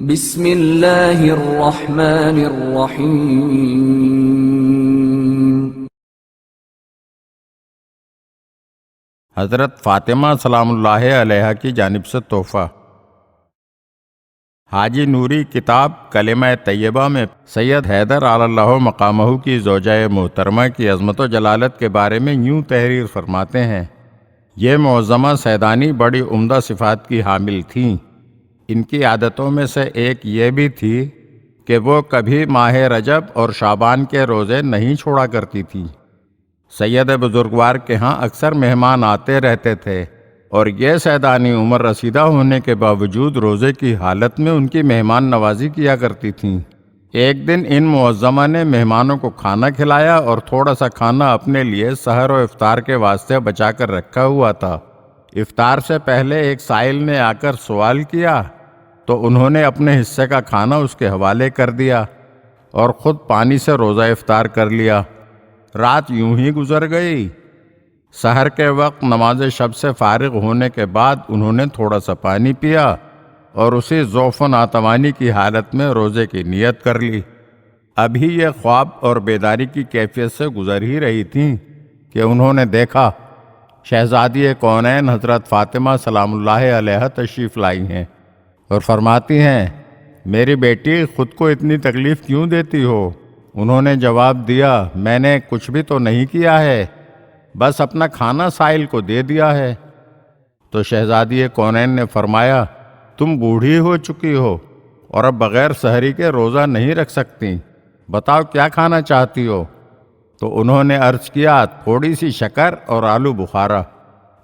بسم اللہ الرحمن الرحیم۔ حضرت فاطمہ سلام اللہ علیہ کی جانب سے تحفہ۔ حاجی نوری کتاب کلمہ طیبہ میں سید حیدر علی اللہ مقامہ کی زوجہ محترمہ کی عظمت و جلالت کے بارے میں یوں تحریر فرماتے ہیں: یہ معظمہ سیدانی بڑی عمدہ صفات کی حامل تھیں۔ ان کی عادتوں میں سے ایک یہ بھی تھی کہ وہ کبھی ماہ رجب اور شعبان کے روزے نہیں چھوڑا کرتی تھیں۔ سید بزرگوار کے ہاں اکثر مہمان آتے رہتے تھے اور یہ سیدانی عمر رسیدہ ہونے کے باوجود روزے کی حالت میں ان کی مہمان نوازی کیا کرتی تھیں۔ ایک دن ان معظمہ نے مہمانوں کو کھانا کھلایا اور تھوڑا سا کھانا اپنے لیے سحر و افطار کے واسطے بچا کر رکھا ہوا تھا۔ افطار سے پہلے ایک سائل نے آ کر سوال کیا تو انہوں نے اپنے حصے کا کھانا اس کے حوالے کر دیا اور خود پانی سے روزہ افطار کر لیا۔ رات یوں ہی گزر گئی۔ سحر کے وقت نماز شب سے فارغ ہونے کے بعد انہوں نے تھوڑا سا پانی پیا اور اسی ضعف و ناتوانی کی حالت میں روزے کی نیت کر لی۔ ابھی یہ خواب اور بیداری کی کیفیت سے گزر ہی رہی تھیں کہ انہوں نے دیکھا شہزادی کونین حضرت فاطمہ سلام اللہ علیہ تشریف لائی ہیں اور فرماتی ہیں: میری بیٹی خود کو اتنی تکلیف کیوں دیتی ہو؟ انہوں نے جواب دیا: میں نے کچھ بھی تو نہیں کیا ہے، بس اپنا کھانا سائل کو دے دیا ہے۔ تو شہزادی کونین نے فرمایا: تم بوڑھی ہو چکی ہو اور اب بغیر سحری کے روزہ نہیں رکھ سکتی، بتاؤ کیا کھانا چاہتی ہو؟ تو انہوں نے عرض کیا: تھوڑی سی شکر اور آلو بخارا۔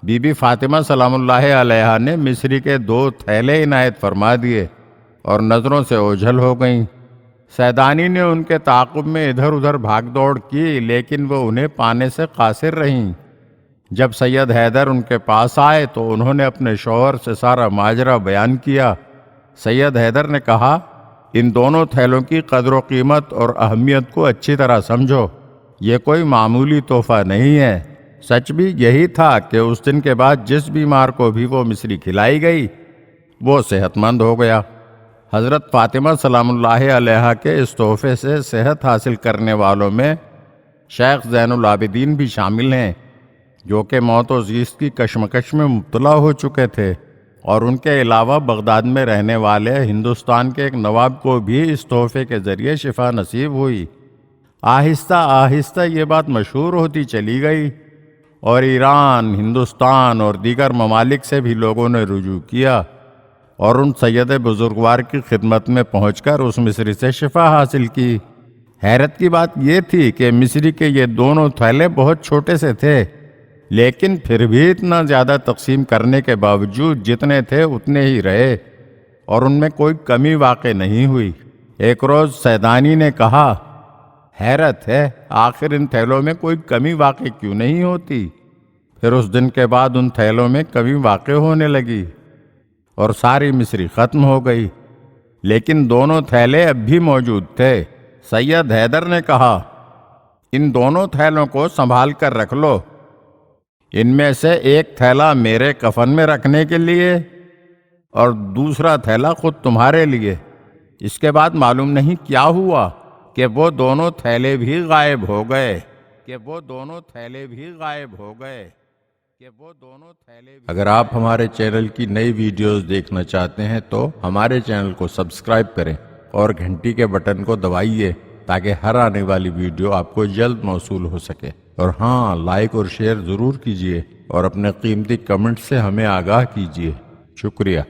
بی بی فاطمہ سلام اللہ علیہ نے مصری کے 2 تھیلے عنایت فرما دیے اور نظروں سے اوجھل ہو گئیں۔ سیدانی نے ان کے تعاقب میں ادھر ادھر بھاگ دوڑ کی لیکن وہ انہیں پانے سے قاصر رہیں۔ جب سید حیدر ان کے پاس آئے تو انہوں نے اپنے شوہر سے سارا ماجرا بیان کیا۔ سید حیدر نے کہا: ان دونوں تھیلوں کی قدر و قیمت اور اہمیت کو اچھی طرح سمجھو، یہ کوئی معمولی تحفہ نہیں ہے۔ سچ بھی یہی تھا کہ اس دن کے بعد جس بیمار کو بھی وہ مصری کھلائی گئی وہ صحت مند ہو گیا۔ حضرت فاطمہ سلام اللہ علیہ کے اس تحفے سے صحت حاصل کرنے والوں میں شیخ زین العابدین بھی شامل ہیں، جو کہ موت و زیست کی کشمکش میں مبتلا ہو چکے تھے، اور ان کے علاوہ بغداد میں رہنے والے ہندوستان کے ایک نواب کو بھی اس تحفے کے ذریعے شفا نصیب ہوئی۔ آہستہ آہستہ یہ بات مشہور ہوتی چلی گئی اور ایران، ہندوستان اور دیگر ممالک سے بھی لوگوں نے رجوع کیا اور ان سید بزرگوار کی خدمت میں پہنچ کر اس مصری سے شفا حاصل کی۔ حیرت کی بات یہ تھی کہ مصری کے یہ دونوں تھیلے بہت چھوٹے سے تھے، لیکن پھر بھی اتنا زیادہ تقسیم کرنے کے باوجود جتنے تھے اتنے ہی رہے اور ان میں کوئی کمی واقع نہیں ہوئی۔ ایک روز سیدانی نے کہا: حیرت ہے، آخر ان تھیلوں میں کوئی کمی واقع کیوں نہیں ہوتی؟ پھر اس دن کے بعد ان تھیلوں میں کمی واقع ہونے لگی اور ساری مصری ختم ہو گئی، لیکن دونوں تھیلے اب بھی موجود تھے۔ سید حیدر نے کہا: ان دونوں تھیلوں کو سنبھال کر رکھ لو، ان میں سے ایک تھیلا میرے کفن میں رکھنے کے لیے اور دوسرا تھیلا خود تمہارے لیے۔ اس کے بعد معلوم نہیں کیا ہوا کہ وہ دونوں تھیلے بھی غائب ہو گئے۔ اگر آپ ہمارے چینل کی نئی ویڈیوز دیکھنا چاہتے ہیں تو ہمارے چینل کو سبسکرائب کریں اور گھنٹی کے بٹن کو دبائیے تاکہ ہر آنے والی ویڈیو آپ کو جلد موصول ہو سکے۔ اور ہاں، لائک اور شیئر ضرور کیجیے اور اپنے قیمتی کمنٹ سے ہمیں آگاہ کیجیے۔ شکریہ۔